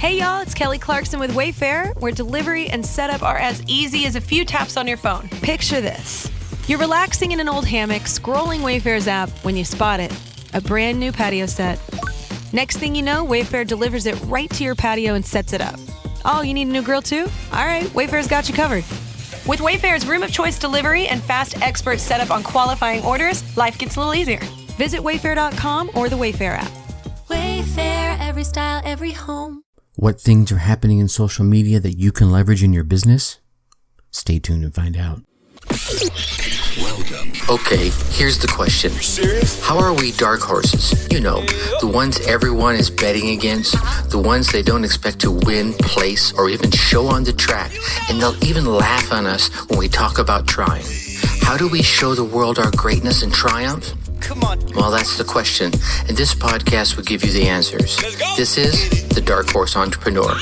Hey y'all, it's Kelly Clarkson with Wayfair, where delivery and setup are as easy as a few taps on your phone. Picture this. You're relaxing in an old hammock, scrolling Wayfair's app when you spot it. A brand new patio set. Next thing you know, Wayfair delivers it right to your patio and sets it up. Oh, you need a new grill too? All right, Wayfair's got you covered. With Wayfair's room of choice delivery and fast expert setup on qualifying orders, life gets a little easier. Visit wayfair.com or the Wayfair app. Wayfair, every style, every home. What things are happening in social media that you can leverage in your business? Stay tuned and find out. Welcome. Okay, here's the question. You serious? How are we dark horses? You know, the ones everyone is betting against, the ones they don't expect to win, place, or even show on the track, and they'll even laugh on us when we talk about trying. How do we show the world our greatness and triumph? Come on. Well, that's the question, and this podcast will give you the answers. Let's go. This is The Dark Horse Entrepreneur.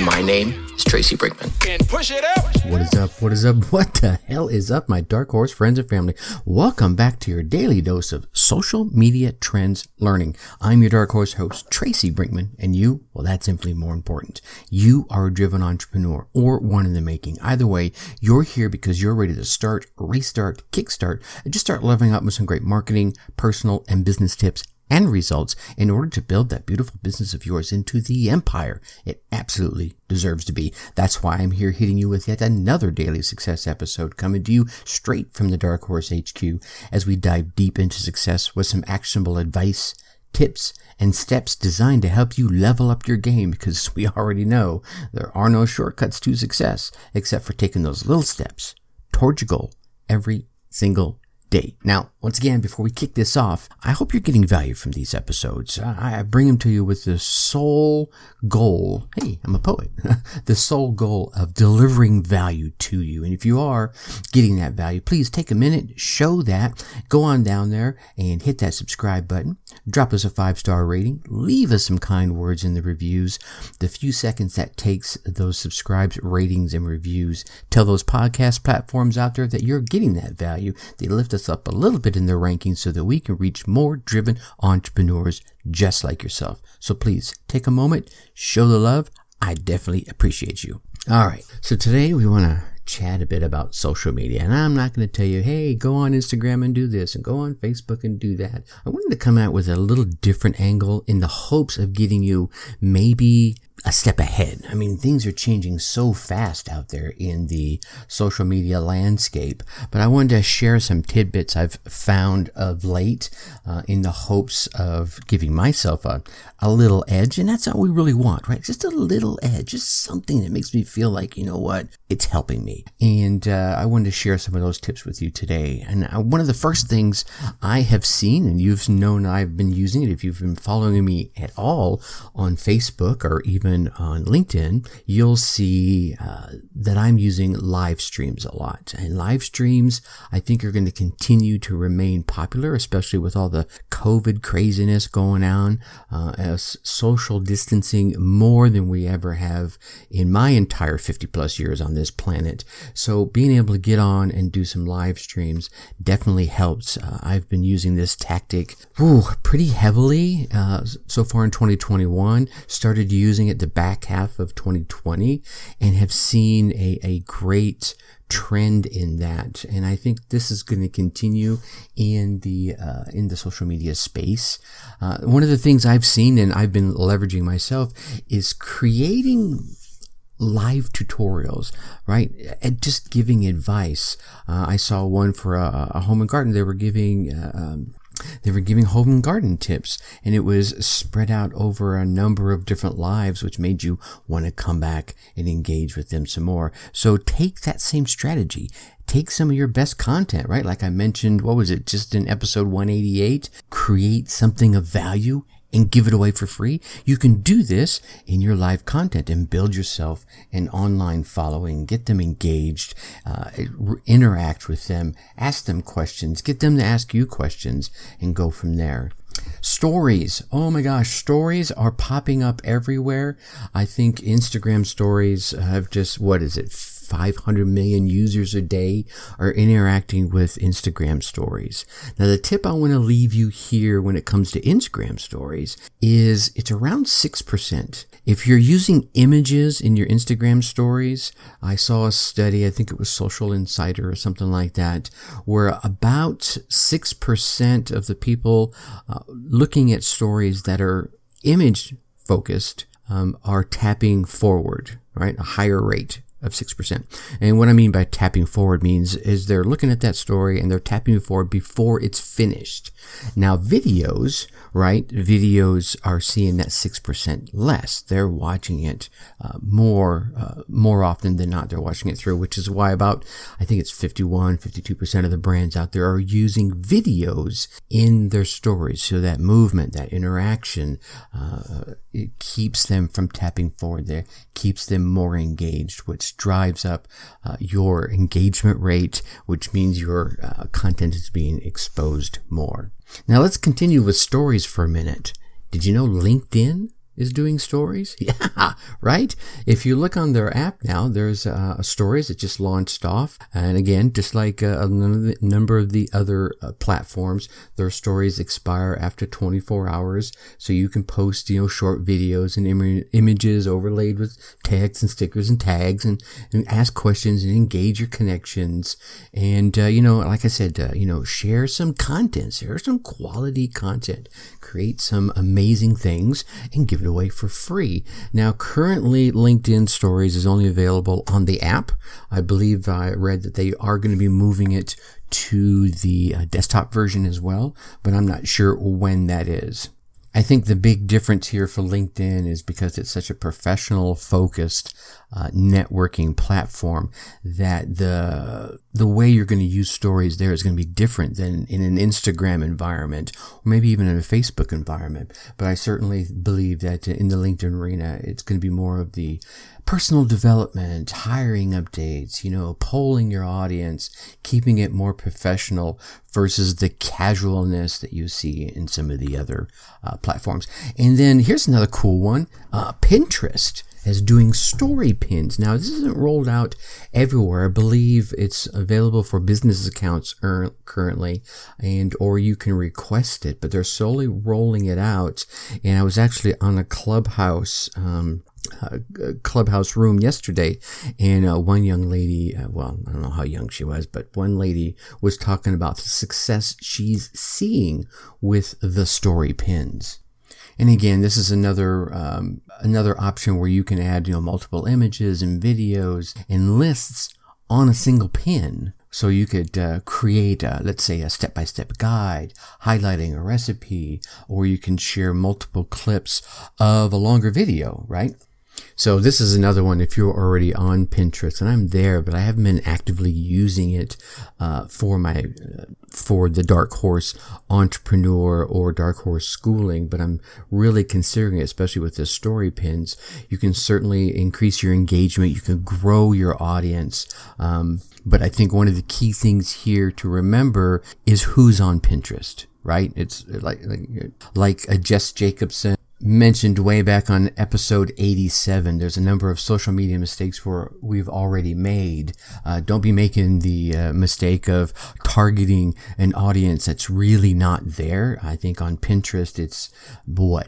My name is Tracy Brinkman. And push it up. What is up? What is up? What the hell is up, my dark horse friends and family? Welcome back to your daily dose of social media trends learning. I'm your dark horse host, Tracy Brinkman, and you, well, that's simply more important. You are a driven entrepreneur or one in the making. Either way, you're here because you're ready to start, restart, kickstart, and just start leveling up with some great marketing, personal, and business tips and results in order to build that beautiful business of yours into the empire it absolutely deserves to be. That's why I'm here hitting you with yet another daily success episode coming to you straight from the Dark Horse HQ as we dive deep into success with some actionable advice, tips, and steps designed to help you level up your game, because we already know there are no shortcuts to success except for taking those little steps towards your goal every single day. Now, once again, before we kick this off, I hope you're getting value from these episodes. I bring them to you with the sole goal, hey, I'm a poet, the sole goal of delivering value to you. And if you are getting that value, please take a minute, show that, go on down there and hit that subscribe button, drop us a 5-star rating, leave us some kind words in the reviews. The few seconds that takes, those subscribes, ratings, and reviews tell those podcast platforms out there that you're getting that value. They lift us up a little bit in their rankings so that we can reach more driven entrepreneurs just like yourself. So please take a moment, show the love. I definitely appreciate you. All right. So today we want to chat a bit about social media, and I'm not going to tell you, hey, go on Instagram and do this and go on Facebook and do that. I wanted to come out with a little different angle in the hopes of getting you maybe a step ahead. I mean, things are changing so fast out there in the social media landscape, but I wanted to share some tidbits I've found of late in the hopes of giving myself a little edge, and that's all we really want, right? Just a little edge, just something that makes me feel like, you know what, it's helping me. And I wanted to share some of those tips with you today. And one of the first things I have seen, and you've known I've been using it if you've been following me at all on Facebook or even on LinkedIn, you'll see that I'm using live streams a lot. And live streams, I think, are going to continue to remain popular, especially with all the COVID craziness going on, as social distancing more than we ever have in my entire 50 plus years on this planet. So being able to get on and do some live streams definitely helps. I've been using this tactic pretty heavily so far in 2021, started using it the back half of 2020, and have seen a great trend in that. And I think this is going to continue in the social media space. One of the things I've seen and I've been leveraging myself is creating live tutorials, right? And just giving advice. I saw one for a home and garden. They were giving home and garden tips, and it was spread out over a number of different lives, which made you want to come back and engage with them some more. So take that same strategy. Take some of your best content, right? Like I mentioned, what was it? Just in episode 188, create something of value and give it away for free. You can do this in your live content and build yourself an online following, get them engaged, interact with them, ask them questions, get them to ask you questions, and go from there. Stories. Oh my gosh, stories are popping up everywhere. I think Instagram stories have just, 50 500 million users a day are interacting with Instagram stories. Now, the tip I want to leave you here when it comes to Instagram stories is it's around 6%. If you're using images in your Instagram stories, I saw a study, I think it was Social Insider or something like that, where about 6% of the people looking at stories that are image focused are tapping forward, right? A higher rate of 6%. And what I mean by tapping forward means is they're looking at that story and they're tapping forward before it's finished. Now videos, right? Videos are seeing that 6% less. They're watching it more often than not. They're watching it through, which is why I think it's 52% of the brands out there are using videos in their stories. So that movement, that interaction, it keeps them from tapping forward there, keeps them more engaged, which drives up your engagement rate, which means your content is being exposed more. Now let's continue with stories for a minute. Did you know LinkedIn is doing stories? Yeah, right? If you look on their app now, there's stories that just launched off. And again, just like a number of the other platforms, their stories expire after 24 hours. So you can post, short videos and images overlaid with text and stickers and tags and ask questions and engage your connections. And, like I said, share some content, share some quality content, create some amazing things and give it away for free. Now, currently, LinkedIn Stories is only available on the app. I believe I read that they are going to be moving it to the desktop version as well, but I'm not sure when that is. I think the big difference here for LinkedIn is because it's such a professional focused networking platform that the way you're going to use stories there is going to be different than in an Instagram environment or maybe even in a Facebook environment. But I certainly believe that in the LinkedIn arena, it's going to be more of the personal development, hiring updates, polling your audience, keeping it more professional versus the casualness that you see in some of the other platforms. And then here's another cool one. Pinterest is doing story pins. Now, this isn't rolled out everywhere. I believe it's available for business accounts currently, or you can request it, but they're slowly rolling it out. And I was actually on a Clubhouse room yesterday, and one young lady, I don't know how young she was, but one lady was talking about the success she's seeing with the story pins. And again, this is another option where you can add multiple images and videos and lists on a single pin. So you could create, let's say, a step-by-step guide highlighting a recipe, or you can share multiple clips of a longer video, right? So this is another one if you're already on Pinterest, and I'm there, but I haven't been actively using it for the Dark Horse Entrepreneur or Dark Horse Schooling, but I'm really considering it, especially with the story pins. You can certainly increase your engagement. You can grow your audience. But I think one of the key things here to remember is who's on Pinterest, right? It's like a Jess Jacobson mentioned way back on episode 87. There's a number of social media mistakes we've already made. Don't be making the mistake of targeting an audience that's really not there. I think on Pinterest it's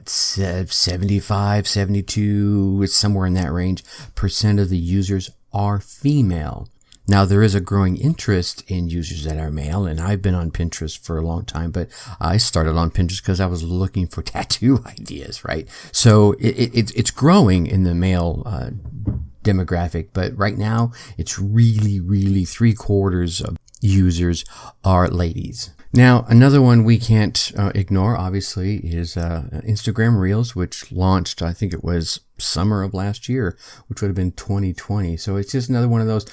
75, 72, it's somewhere in that range, % of the users are female. Now, there is a growing interest in users that are male, and I've been on Pinterest for a long time, but I started on Pinterest because I was looking for tattoo ideas, right? So it's growing in the male demographic, but right now it's really 3/4 of users are ladies. Now, another one we can't ignore, obviously, is Instagram Reels, which launched, I think it was summer of last year, which would have been 2020. So it's just another one of those,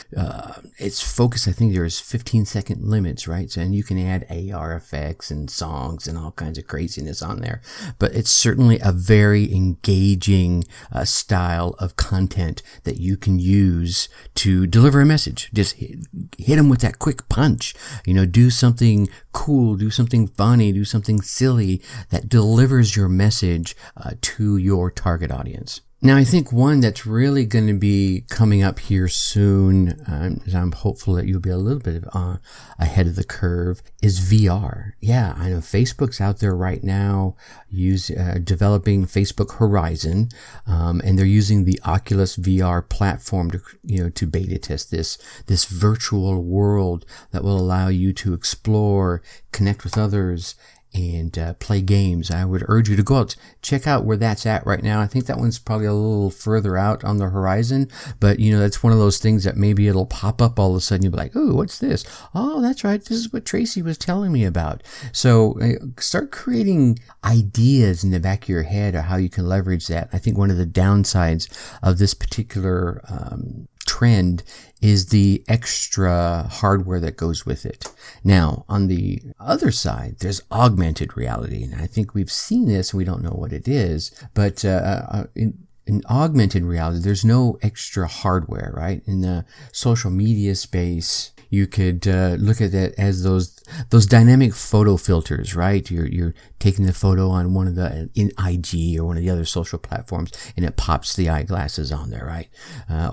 it's focused, I think there's 15-second limits, right? So, and you can add AR effects and songs and all kinds of craziness on there. But it's certainly a very engaging style of content that you can use to deliver a message. Just hit them with that quick punch, do something cool, do something funny, do something silly that delivers your message to your target audience. Now, I think one that's really going to be coming up here soon, I'm hopeful that you'll be a little bit ahead of the curve, is VR. Yeah, I know Facebook's out there right now developing Facebook Horizon, and they're using the Oculus VR platform to beta test this virtual world that will allow you to explore, connect with others, and play games. I would urge you to go out, check out where that's at right now. I think that one's probably a little further out on the horizon, but that's one of those things that maybe it'll pop up all of a sudden. You'll be like, oh, what's this? Oh, that's right. This is what Tracy was telling me about. So start creating ideas in the back of your head of how you can leverage that. I think one of the downsides of this particular trend is the extra hardware that goes with it. Now, on the other side, there's augmented reality. And I think we've seen this, and we don't know what it is, but in augmented reality, there's no extra hardware, right? In the social media space, you could look at that as those dynamic photo filters, right? You're taking the photo on one of the in IG or one of the other social platforms, and it pops the eyeglasses on there, right?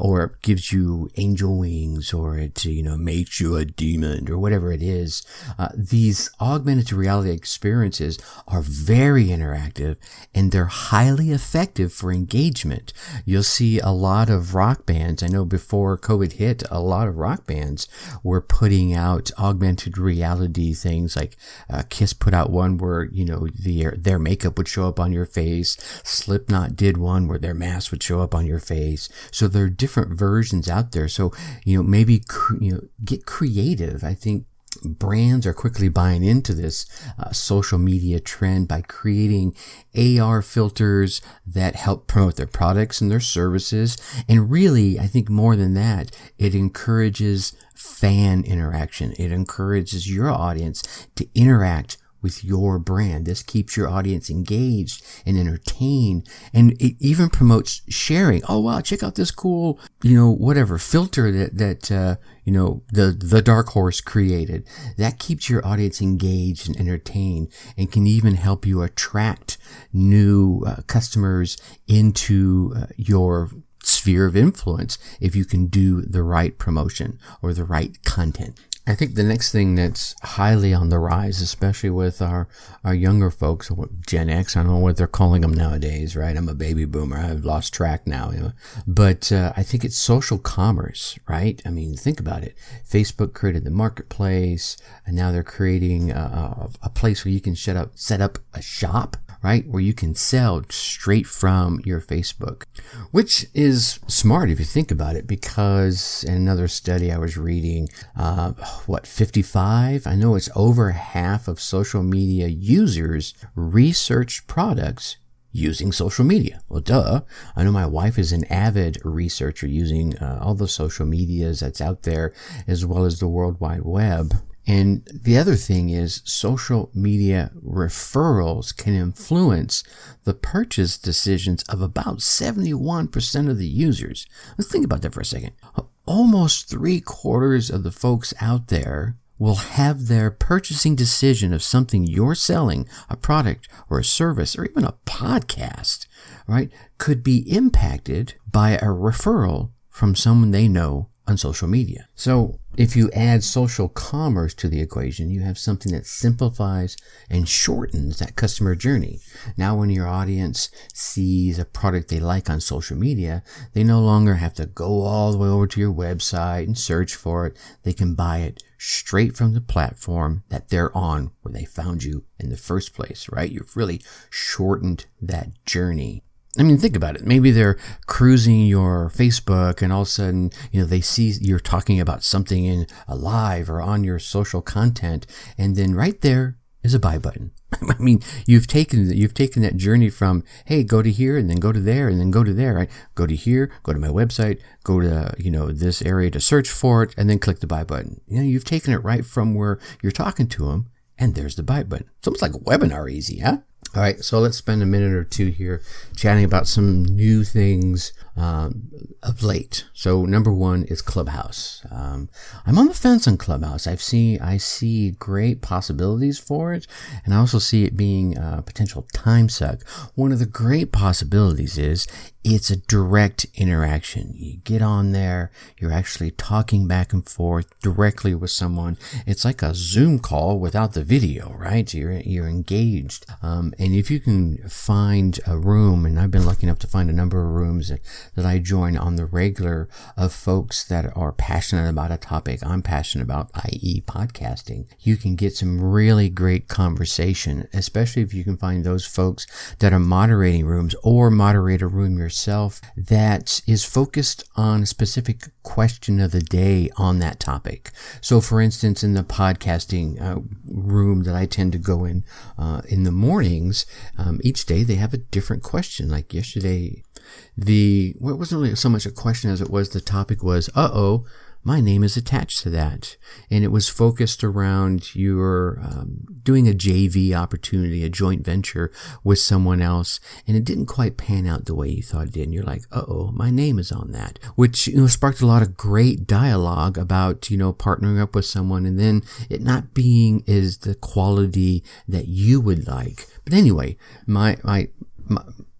Or it gives you angel wings, or it makes you a demon, or whatever it is. These augmented reality experiences are very interactive, and they're highly effective for engagement. You'll see a lot of rock bands. I know before COVID hit, a lot of rock bands were putting out augmented reality things. Like Kiss put out one where their makeup would show up on your face. Slipknot did one where their mask would show up on your face. So there are different versions out there. So maybe get creative. I think brands are quickly buying into this social media trend by creating AR filters that help promote their products and their services. And really, I think more than that, it encourages fan interaction. It encourages your audience to interact with your brand. This keeps your audience engaged and entertained, and it even promotes sharing. Oh wow, check out this cool, whatever filter that the Dark Horse created. That keeps your audience engaged and entertained, and can even help you attract new customers into your sphere of influence if you can do the right promotion or the right content. I think the next thing that's highly on the rise, especially with our younger folks, Gen X, I don't know what they're calling them nowadays, right? I'm a baby boomer. I've lost track now. But I think it's social commerce, right? I mean, think about it. Facebook created the marketplace, and now they're creating a place where you can set up a shop, right? Where you can sell straight from your Facebook, which is smart if you think about it, because in another study I was reading, 55? I know it's over half of social media users research products using social media. Well, duh. I know my wife is an avid researcher using all the social medias that's out there, as well as the World Wide Web. And the other thing is social media referrals can influence the purchase decisions of about 71% of the users. Let's think about that for a second. Almost 3/4 of the folks out there will have their purchasing decision of something you're selling, a product or a service, or even a podcast, right, could be impacted by a referral from someone they know on social media. So if you add social commerce to the equation, you have something that simplifies and shortens that customer journey. Now, when your audience sees a product they like on social media, they no longer have to go all the way over to your website and search for it. They can buy it straight from the platform that they're on, where they found you in the first place, right? You've really shortened that journey. I mean, think about it. Maybe they're cruising your Facebook, and all of a sudden, they see you're talking about something in a live or on your social content, and then right there is a buy button. I mean, you've taken that journey from, hey, go to here, and then go to there, and then go to there, right? Go to here, go to my website, go to, this area to search for it, and then click the buy button. You've taken it right from where you're talking to them, and there's the buy button. It's almost like a webinar easy, huh? All right, so let's spend a minute or two here chatting about some new things of late. So number one is Clubhouse. I'm on the fence on Clubhouse. I see great possibilities for it, and I also see it being a potential time suck. One of the great possibilities is it's a direct interaction. You get on there, you're actually talking back and forth directly with someone. It's like a Zoom call without the video, right? You're engaged. And if you can find a room, and I've been lucky enough to find a number of rooms that I join on the regular of folks that are passionate about a topic I'm passionate about, i.e. podcasting, you can get some really great conversation, especially if you can find those folks that are moderating rooms or moderate a room yourself that is focused on a specific question of the day on that topic. So for instance, in the podcasting room that I tend to go in the mornings, each day they have a different question. Like yesterday, it wasn't really so much a question as it was the topic was, my name is attached to that. And it was focused around your doing a JV opportunity, a joint venture with someone else, and it didn't quite pan out the way you thought it did. And you're like, my name is on that, which, sparked a lot of great dialogue about, partnering up with someone and then it not being is the quality that you would like. But anyway,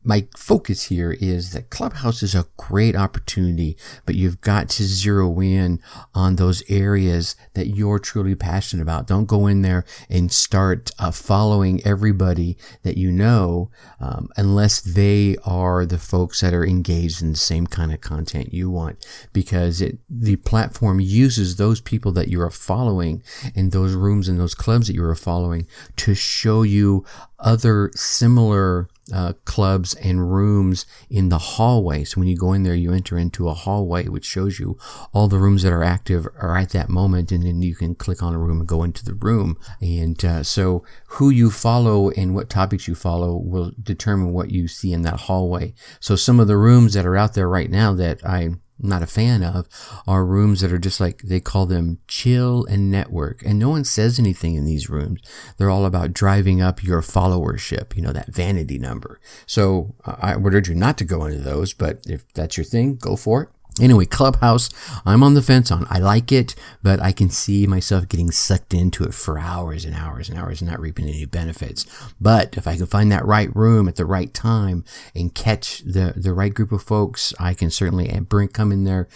my focus here is that Clubhouse is a great opportunity, but you've got to zero in on those areas that you're truly passionate about. Don't go in there and start following everybody that you know, unless they are the folks that are engaged in the same kind of content you want, because the platform uses those people that you are following in those rooms and those clubs that you are following to show you other similar clubs and rooms in the hallway. So when you go in there, you enter into a hallway, which shows you all the rooms that are active are at that moment. And then you can click on a room and go into the room. And so who you follow and what topics you follow will determine what you see in that hallway. So some of the rooms that are out there right now that I'm not a fan of are rooms that are just like, they call them chill and network, and no one says anything in these rooms. They're all about driving up your followership, that vanity number. So I would urge you not to go into those, but if that's your thing, go for it. Anyway, Clubhouse, I'm on the fence on. I like it, but I can see myself getting sucked into it for hours and hours and hours and not reaping any benefits. But if I can find that right room at the right time and catch the right group of folks, I can certainly come in there,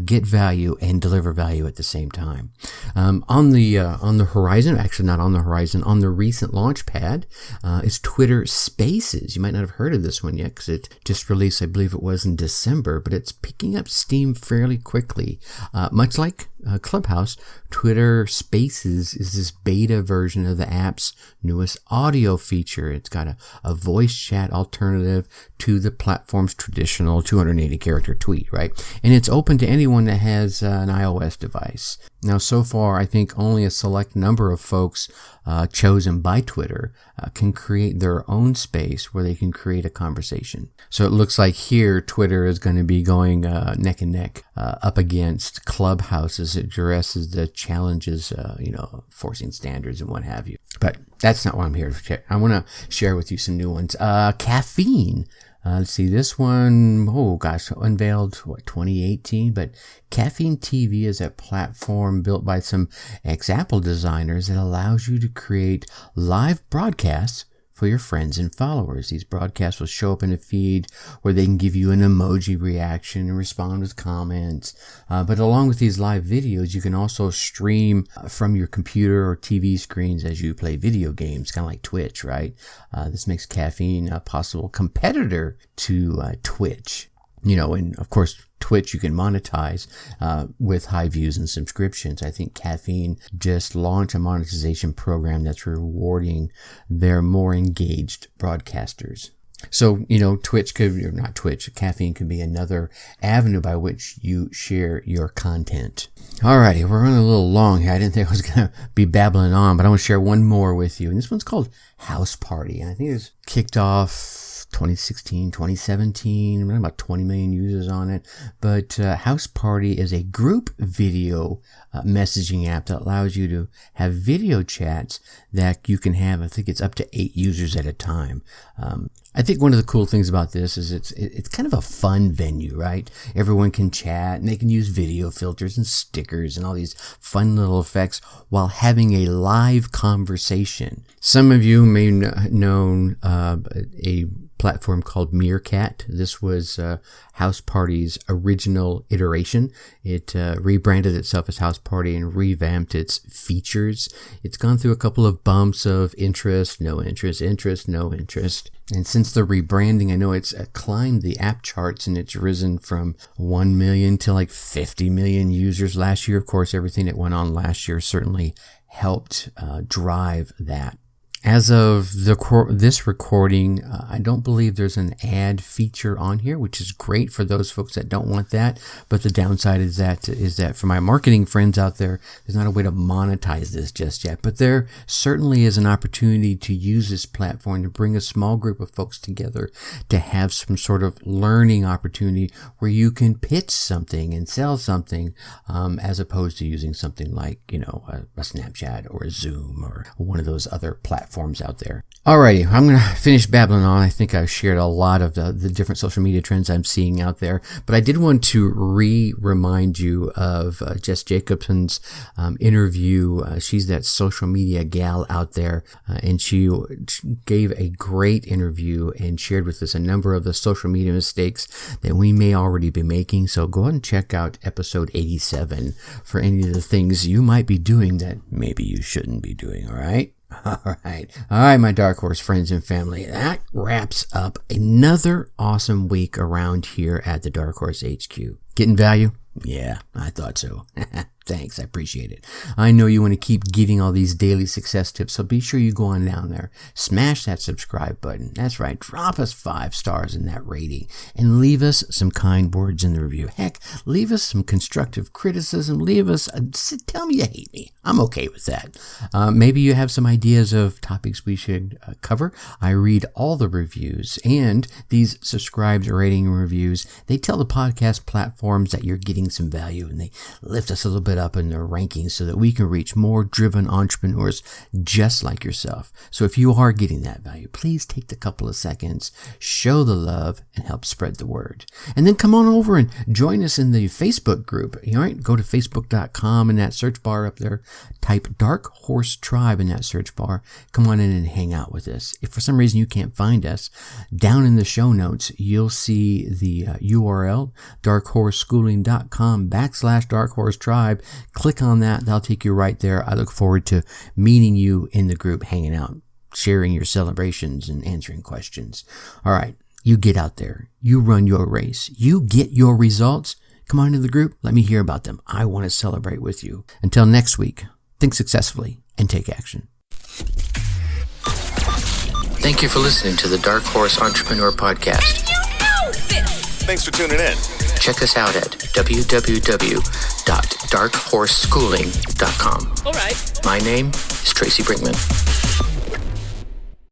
get value and deliver value at the same time. On the horizon, actually not on the horizon, on the recent launch pad, is Twitter Spaces. You might not have heard of this one yet because it just released, I believe it was in December, but it's picking up steam fairly quickly. Much like Clubhouse, Twitter Spaces is this beta version of the app's newest audio feature. It's got a voice chat alternative to the platform's traditional 280-character tweet, right? And it's open to anyone that has an iOS device. Now, so far, I think only a select number of folks chosen by Twitter can create their own space where they can create a conversation. So it looks like here Twitter is going to be going neck and neck up against Clubhouse as it addresses the challenges, forcing standards and what have you. But that's not what I'm here to share. I want to share with you some new ones. Caffeine. Let's see, this one, unveiled, 2018, but Caffeine TV is a platform built by some ex-Apple designers that allows you to create live broadcasts for your friends and followers. These broadcasts will show up in a feed where they can give you an emoji reaction and respond with comments. But along with these live videos, you can also stream from your computer or TV screens as you play video games, kind of like Twitch, right? This makes Caffeine a possible competitor to Twitch. And of course, Twitch you can monetize with high views and subscriptions. I think Caffeine just launched a monetization program that's rewarding their more engaged broadcasters. So, Caffeine could be another avenue by which you share your content. Alrighty, we're running a little long here. I didn't think I was going to be babbling on, but I want to share one more with you. And this one's called House Party. And I think it was kicked off 2016, 2017, about 20 million users on it. But House Party is a group video messaging app that allows you to have video chats that you can have, I think it's up to 8 users at a time. I think one of the cool things about this is it's kind of a fun venue, right? Everyone can chat and they can use video filters and stickers and all these fun little effects while having a live conversation. Some of you may know a platform called Meerkat. This was House Party's original iteration. It rebranded itself as House Party and revamped its features. It's gone through a couple of bumps of interest, no interest, interest, no interest. And since the rebranding, I know it's climbed the app charts, and it's risen from 1 million to like 50 million users last year. Of course, everything that went on last year certainly helped drive that. As of this recording, I don't believe there's an ad feature on here, which is great for those folks that don't want that. But the downside is that for my marketing friends out there, there's not a way to monetize this just yet. But there certainly is an opportunity to use this platform to bring a small group of folks together to have some sort of learning opportunity where you can pitch something and sell something, as opposed to using something like, a Snapchat or a Zoom or one of those other platforms out there. Alrighty, I'm going to finish babbling on. I think I've shared a lot of the different social media trends I'm seeing out there, but I did want to remind you of Jess Jacobson's interview. She's that social media gal out there, and she gave a great interview and shared with us a number of the social media mistakes that we may already be making. So go ahead and check out episode 87 for any of the things you might be doing that maybe you shouldn't be doing, all right? All right, my Dark Horse friends and family, that wraps up another awesome week around here at the Dark Horse HQ. Getting value? Yeah, I thought so. Thanks, I appreciate it. I know you want to keep getting all these daily success tips, so be sure you go on down there, smash that subscribe button. That's right, drop us 5 stars in that rating, and leave us some kind words in the review. Heck, leave us some constructive criticism. Leave us, tell me you hate me. I'm okay with that. Maybe you have some ideas of topics we should cover. I read all the reviews, and these subscribed rating reviews, they tell the podcast platforms that you're getting some value, and they lift us a little bit up in their rankings so that we can reach more driven entrepreneurs just like yourself. So if you are getting that value, please take the couple of seconds, show the love, and help spread the word. And then come on over and join us in the Facebook group. All right, go to facebook.com, in that search bar up there, type Dark Horse Tribe in that search bar. Come on in and hang out with us. If for some reason you can't find us, down in the show notes, you'll see the URL, darkhorseschooling.com/Dark Horse Tribe. Click on that. That'll take you right there. I look forward to meeting you in the group, hanging out, sharing your celebrations and answering questions. All right. You get out there. You run your race. You get your results. Come on into the group. Let me hear about them. I want to celebrate with you. Until next week, think successfully and take action. Thank you for listening to the Dark Horse Entrepreneur Podcast. Thanks for tuning in. Check us out at www.darkhorseschooling.com. All right. My name is Tracy Brinkman.